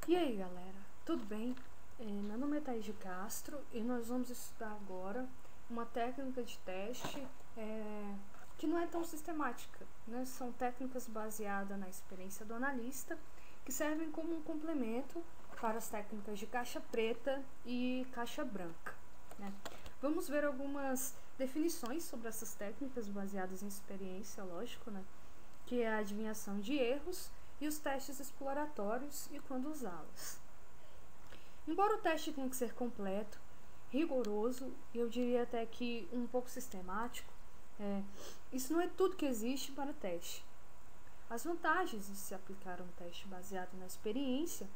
E aí, galera, tudo bem? Meu nome é Thaís de Castro e nós vamos estudar agora uma técnica de teste que não é tão sistemática, né? São técnicas baseadas na experiência do analista que servem como um complemento para as técnicas de caixa preta e caixa branca, né? Vamos ver algumas definições sobre essas técnicas baseadas em experiência, lógico, né? Que é a adivinhação de erros e os testes exploratórios e quando usá-los. Embora o teste tenha que ser completo, rigoroso e eu diria até que um pouco sistemático, isso não é tudo que existe para o teste. As vantagens de se aplicar um teste baseado na experiência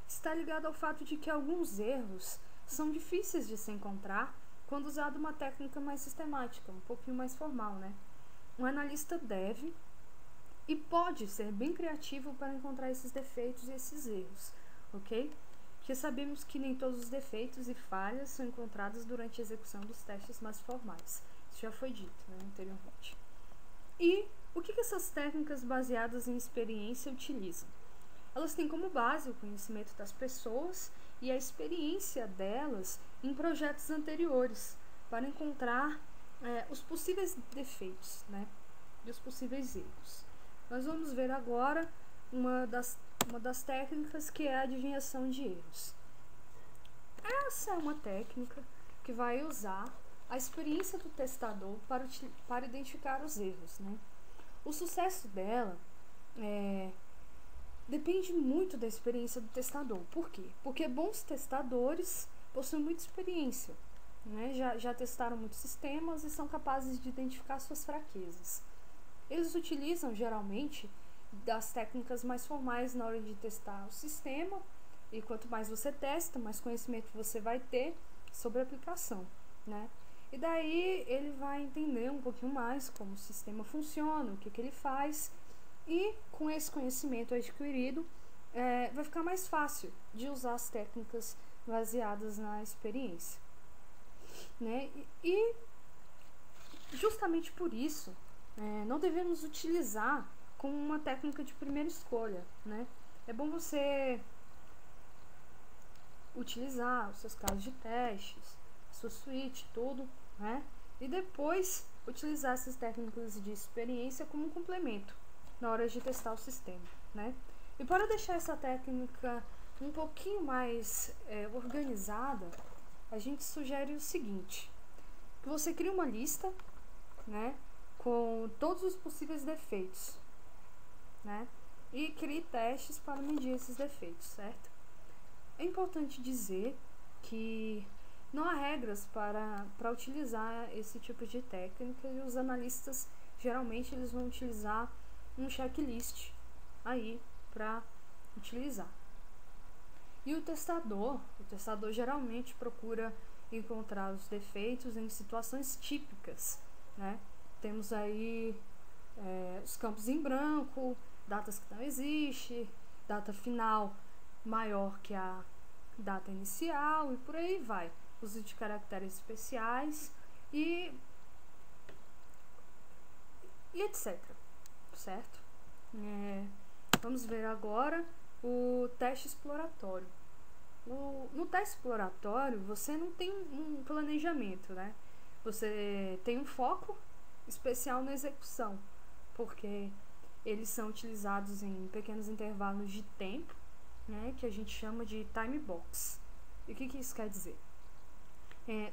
está ligado ao fato de que alguns erros são difíceis de se encontrar quando usado uma técnica mais sistemática, um pouquinho mais formal, né? Um analista deve e pode ser bem criativo para encontrar esses defeitos e esses erros, ok? Porque sabemos que nem todos os defeitos e falhas são encontrados durante a execução dos testes mais formais. Isso já foi dito, né, anteriormente. E o que essas técnicas baseadas em experiência utilizam? Elas têm como base o conhecimento das pessoas e a experiência delas em projetos anteriores para encontrar os possíveis defeitos, né, e os possíveis erros. Nós vamos ver agora uma das técnicas que é a adivinhação de erros. Essa é uma técnica que vai usar a experiência do testador para identificar os erros, né? O sucesso dela depende muito da experiência do testador. Por quê? Porque bons testadores possuem muita experiência, né? Já testaram muitos sistemas e são capazes de identificar suas fraquezas. Eles utilizam geralmente das técnicas mais formais na hora de testar o sistema, e quanto mais você testa, mais conhecimento você vai ter sobre a aplicação, né? E daí ele vai entender um pouquinho mais como o sistema funciona, o que ele faz, e com esse conhecimento adquirido vai ficar mais fácil de usar as técnicas baseadas na experiência, né? E justamente por isso não devemos utilizar como uma técnica de primeira escolha, né? É bom você utilizar os seus casos de testes, sua suíte, tudo, né? E depois utilizar essas técnicas de experiência como um complemento na hora de testar o sistema, né? E para deixar essa técnica um pouquinho mais organizada, a gente sugere o seguinte: que você crie uma lista, né, com todos os possíveis defeitos, né? E crie testes para medir esses defeitos, certo? É importante dizer que não há regras para utilizar esse tipo de técnica e os analistas geralmente eles vão utilizar um checklist aí para utilizar. E o testador geralmente procura encontrar os defeitos em situações típicas, né? Temos aí os campos em branco, datas que não existem, data final maior que a data inicial e por aí vai. Uso de caracteres especiais e etc. Certo? Vamos ver agora o teste exploratório. No teste exploratório, você não tem um planejamento, né? Você tem um foco especial na execução, porque eles são utilizados em pequenos intervalos de tempo, né, que a gente chama de time box. E o que isso quer dizer?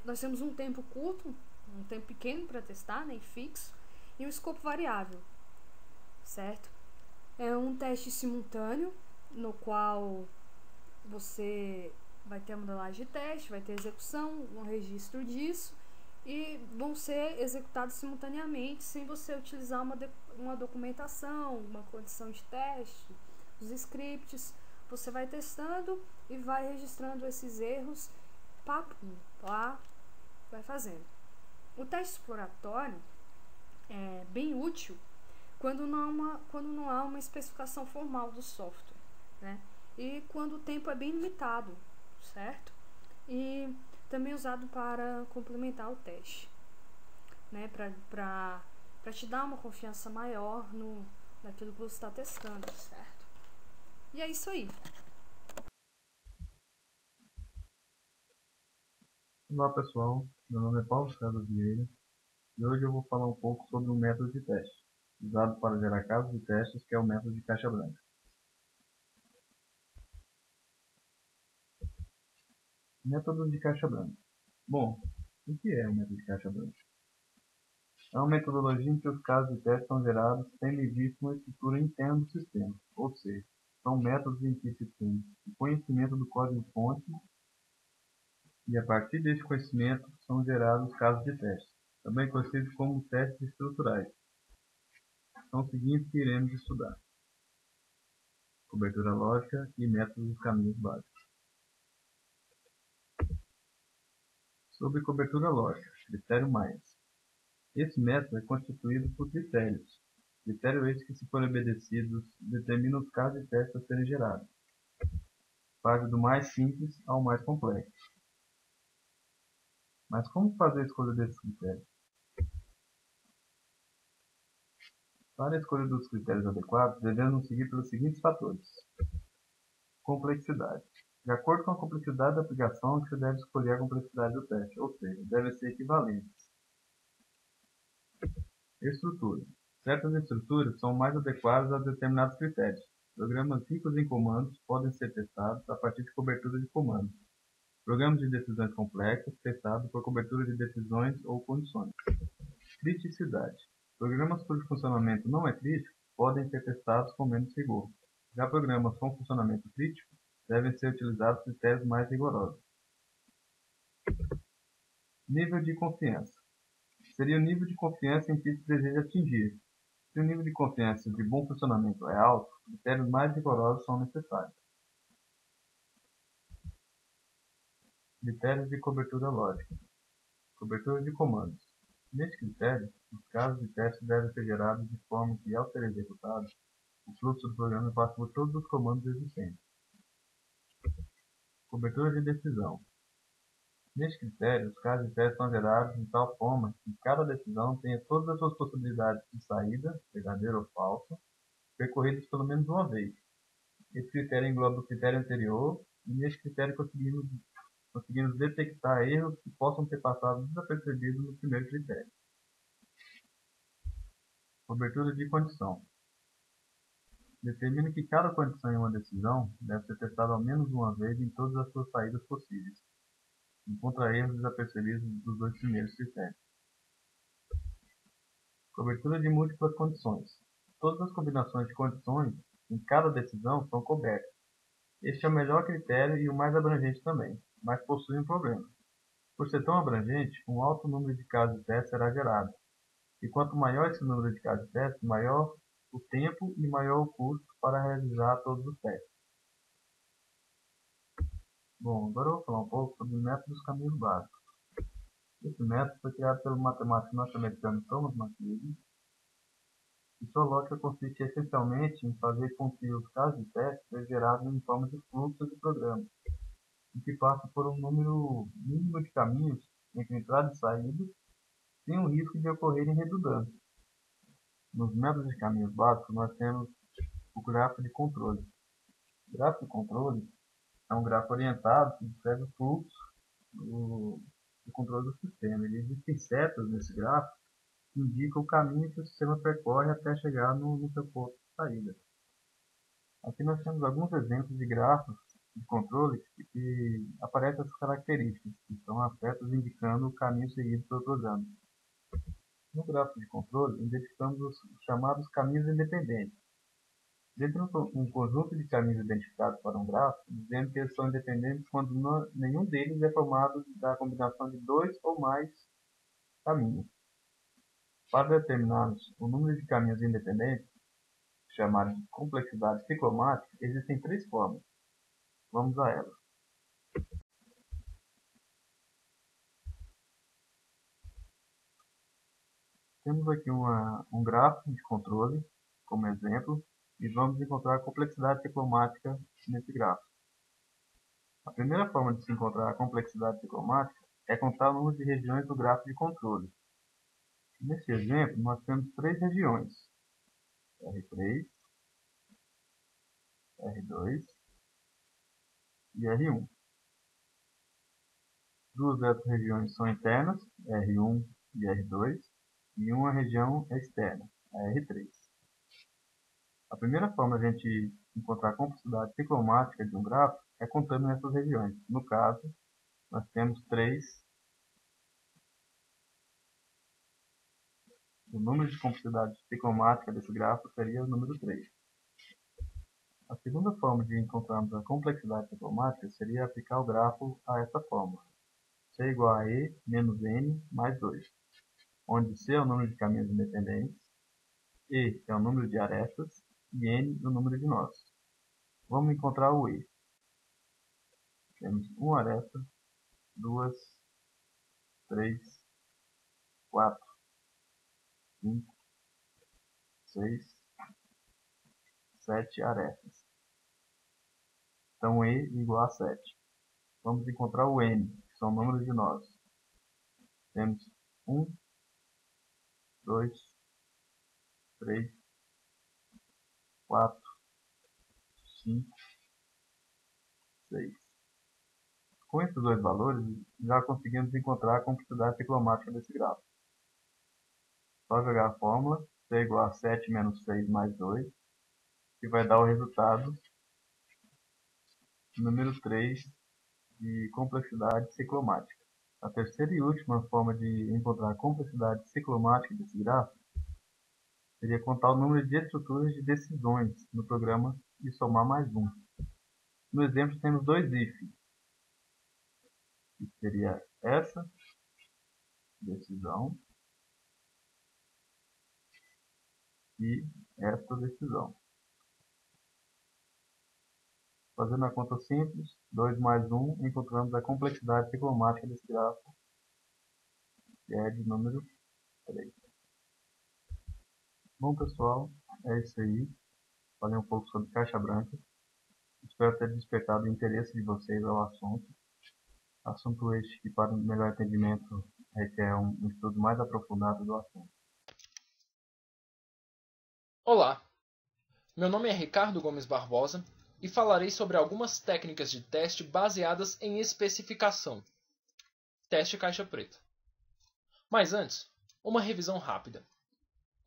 Nós temos um tempo curto, um tempo pequeno para testar, né, fixo, e um escopo variável, certo? É um teste simultâneo, no qual você vai ter a modelagem de teste, vai ter execução, um registro disso, e vão ser executados simultaneamente, sem você utilizar uma documentação, uma condição de teste, os scripts. Você vai testando e vai registrando esses erros, lá vai fazendo. O teste exploratório é bem útil quando não há uma especificação formal do software, né? E quando o tempo é bem limitado, certo? E também usado para complementar o teste, né? Para te dar uma confiança maior naquilo que você está testando, certo? E é isso aí. Olá pessoal, meu nome é Paulo César Vieira e hoje eu vou falar um pouco sobre um método de teste, usado para gerar casos de testes, que é o método de caixa branca. Método de caixa branca. Bom, o que é o método de caixa branca? É uma metodologia em que os casos de teste são gerados tendo em vista uma estrutura interna do sistema, ou seja, são métodos em que se tem o conhecimento do código-fonte e a partir deste conhecimento são gerados casos de teste, também conhecidos como testes estruturais. São os seguintes que iremos estudar: cobertura lógica e métodos dos caminhos básicos. Sobre cobertura lógica, critério Myers. Esse método é constituído por critérios. Critério estes que, se forem obedecidos, determinam os casos de teste a serem gerados. Parte do mais simples ao mais complexo. Mas como fazer a escolha desses critérios? Para a escolha dos critérios adequados, devemos seguir pelos seguintes fatores. Complexidade. De acordo com a complexidade da aplicação, você deve escolher a complexidade do teste, ou seja, devem ser equivalentes. Estrutura. Certas estruturas são mais adequadas a determinados critérios. Programas ricos em comandos podem ser testados a partir de cobertura de comandos. Programas de decisões complexas testados por cobertura de decisões ou condições. Criticidade. Programas cujo funcionamento não é crítico podem ser testados com menos rigor. Já programas com funcionamento crítico devem ser utilizados critérios mais rigorosos. Nível de confiança. Seria o nível de confiança em que se deseja atingir. Se o nível de confiança de bom funcionamento é alto, critérios mais rigorosos são necessários. Critérios de cobertura lógica. Cobertura de comandos. Neste critério, os casos de teste devem ser gerados de forma que, ao ser executados, o fluxo do programa passe por todos os comandos existentes. Cobertura de decisão. Neste critério, os casos de teste são gerados de tal forma que cada decisão tenha todas as suas possibilidades de saída, verdadeira ou falsa, percorridas pelo menos uma vez. Esse critério engloba o critério anterior e neste critério conseguimos detectar erros que possam ter passado desapercebidos no primeiro critério. Cobertura de condição. Determina que cada condição em uma decisão deve ser testada ao menos uma vez em todas as suas saídas possíveis. Encontra erros desapercebidos dos dois primeiros critérios. Cobertura de múltiplas condições. Todas as combinações de condições em cada decisão são cobertas. Este é o melhor critério e o mais abrangente também, mas possui um problema. Por ser tão abrangente, um alto número de casos de teste será gerado. E quanto maior esse número de casos de teste, maior o tempo e maior o custo para realizar todos os testes. Bom, agora eu vou falar um pouco sobre o método dos caminhos básicos. Esse método foi criado pelo matemático norte-americano Thomas McGee, e sua lógica consiste essencialmente em fazer com que os casos de teste sejam gerados em forma de fluxos de programa, em que passa por um número mínimo de caminhos entre entrada e saída, sem o risco de ocorrerem redundâncias. Nos métodos de caminhos básicos, nós temos o grafo de controle. O gráfico de controle é um gráfico orientado que descreve o fluxo do controle do sistema. Existem setas nesse gráfico que indicam o caminho que o sistema percorre até chegar no seu ponto de saída. Aqui nós temos alguns exemplos de gráficos de controle que aparecem essas características, que são as setas indicando o caminho seguido pelo programa. No gráfico de controle, identificamos os chamados caminhos independentes. Dentro de um conjunto de caminhos identificados para um gráfico, dizemos que eles são independentes quando nenhum deles é formado da combinação de dois ou mais caminhos. Para determinarmos o número de caminhos independentes, chamados de complexidade ciclomática, existem três formas. Vamos a elas. Temos aqui um gráfico de controle como exemplo e vamos encontrar a complexidade ciclomática nesse gráfico. A primeira forma de se encontrar a complexidade ciclomática é contar o número de regiões do gráfico de controle. Neste exemplo, nós temos três regiões: R3, R2 e R1. Duas dessas regiões são internas, R1 e R2, e uma região é externa, a R3. A primeira forma de a gente encontrar a complexidade ciclomática de um grafo é contando essas regiões. No caso, nós temos 3. O número de complexidade ciclomática desse grafo seria o número 3. A segunda forma de encontrarmos a complexidade ciclomática seria aplicar o grafo a essa fórmula. C igual a E menos N mais 2, onde C é o número de caminhos independentes, E é o número de arestas e N o número de nós. Vamos encontrar o E. Temos uma aresta, 2, 3, 4, 5, 6, 7 arestas. Então E igual a 7. Vamos encontrar o N, que são números de nós. Temos 1, 2, 3, 4, 5, 6. Com esses dois valores, já conseguimos encontrar a complexidade ciclomática desse grafo. Só jogar a fórmula, C igual a 7 menos 6 mais 2, que vai dar o resultado número 3 de complexidade ciclomática. A terceira e última forma de encontrar a complexidade ciclomática desse grafo seria contar o número de estruturas de decisões no programa e somar mais um. No exemplo, temos dois if, que seria essa decisão e esta decisão. Fazendo a conta simples, 2 mais 1, encontramos a complexidade ciclomática desse grafo, que é de número 3. Bom pessoal, é isso aí. Falei um pouco sobre caixa branca. Espero ter despertado o interesse de vocês ao assunto. Assunto este que, para melhor entendimento, requer um estudo mais aprofundado do assunto. Olá, meu nome é Ricardo Gomes Barbosa e falarei sobre algumas técnicas de teste baseadas em especificação. Teste caixa preta. Mas antes, uma revisão rápida.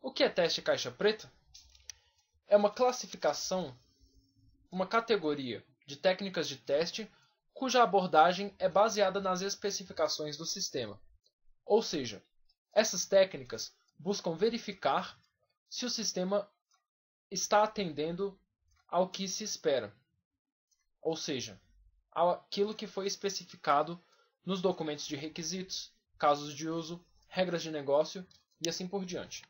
O que é teste caixa preta? É uma classificação, uma categoria de técnicas de teste cuja abordagem é baseada nas especificações do sistema. Ou seja, essas técnicas buscam verificar se o sistema está atendendo ao que se espera, ou seja, aquilo que foi especificado nos documentos de requisitos, casos de uso, regras de negócio e assim por diante.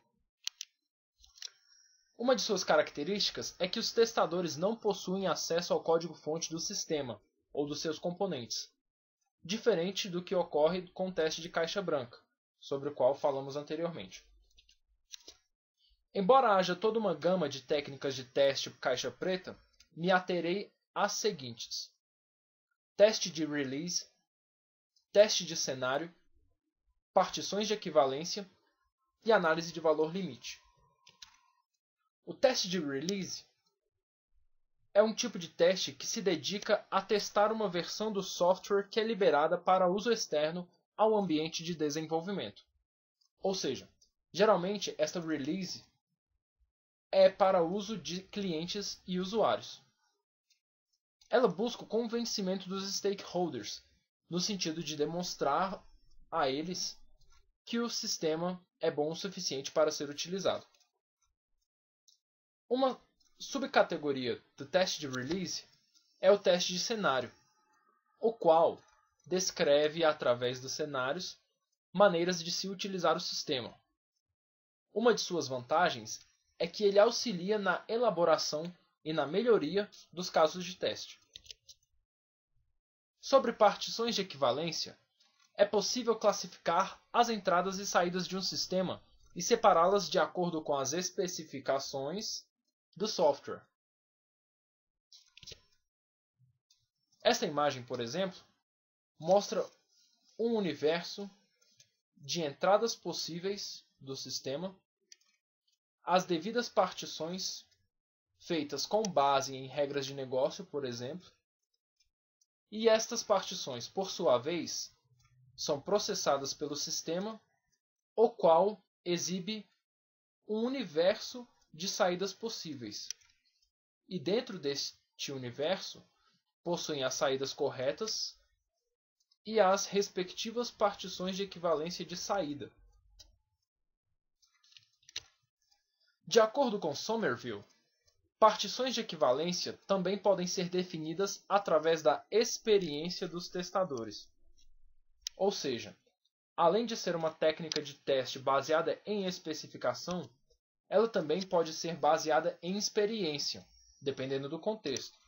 Uma de suas características é que os testadores não possuem acesso ao código-fonte do sistema ou dos seus componentes, diferente do que ocorre com o teste de caixa branca, sobre o qual falamos anteriormente. Embora haja toda uma gama de técnicas de teste caixa preta, me aterei às seguintes: teste de release, teste de cenário, partições de equivalência e análise de valor limite. O teste de release é um tipo de teste que se dedica a testar uma versão do software que é liberada para uso externo ao ambiente de desenvolvimento. Ou seja, geralmente esta release é para uso de clientes e usuários. Ela busca o convencimento dos stakeholders, no sentido de demonstrar a eles que o sistema é bom o suficiente para ser utilizado. Uma subcategoria do teste de release é o teste de cenário, o qual descreve, através dos cenários, maneiras de se utilizar o sistema. Uma de suas vantagens é que ele auxilia na elaboração e na melhoria dos casos de teste. Sobre partições de equivalência, é possível classificar as entradas e saídas de um sistema e separá-las de acordo com as especificações do software. Esta imagem, por exemplo, mostra um universo de entradas possíveis do sistema, as devidas partições feitas com base em regras de negócio, por exemplo, e estas partições, por sua vez, são processadas pelo sistema, o qual exibe um universo de saídas possíveis. E dentro deste universo, possuem as saídas corretas e as respectivas partições de equivalência de saída. De acordo com Somerville, partições de equivalência também podem ser definidas através da experiência dos testadores. Ou seja, além de ser uma técnica de teste baseada em especificação, ela também pode ser baseada em experiência, dependendo do contexto.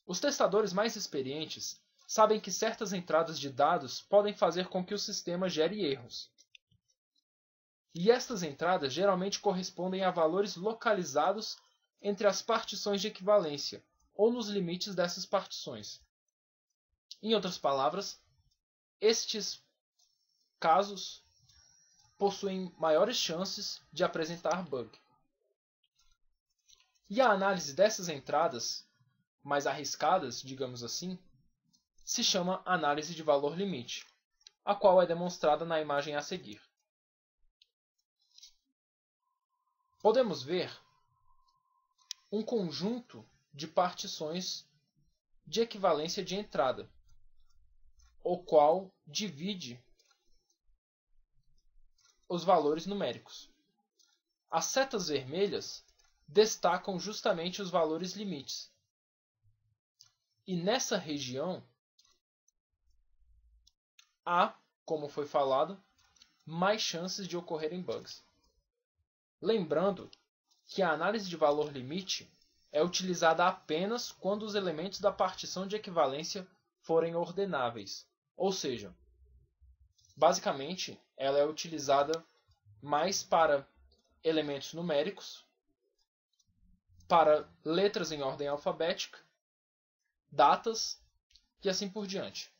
Os testadores mais experientes sabem que certas entradas de dados podem fazer com que o sistema gere erros. E estas entradas geralmente correspondem a valores localizados entre as partições de equivalência ou nos limites dessas partições. Em outras palavras, estes casos possuem maiores chances de apresentar bug. E a análise dessas entradas, mais arriscadas, digamos assim, se chama análise de valor limite, a qual é demonstrada na imagem a seguir. Podemos ver um conjunto de partições de equivalência de entrada, o qual divide os valores numéricos. As setas vermelhas destacam justamente os valores limites. E nessa região há, como foi falado, mais chances de ocorrerem bugs. Lembrando que a análise de valor limite é utilizada apenas quando os elementos da partição de equivalência forem ordenáveis. Ou seja, basicamente, ela é utilizada mais para elementos numéricos, para letras em ordem alfabética, datas e assim por diante.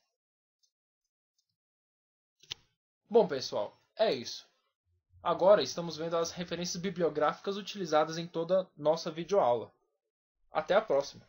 Bom, pessoal, é isso. Agora estamos vendo as referências bibliográficas utilizadas em toda nossa videoaula. Até a próxima!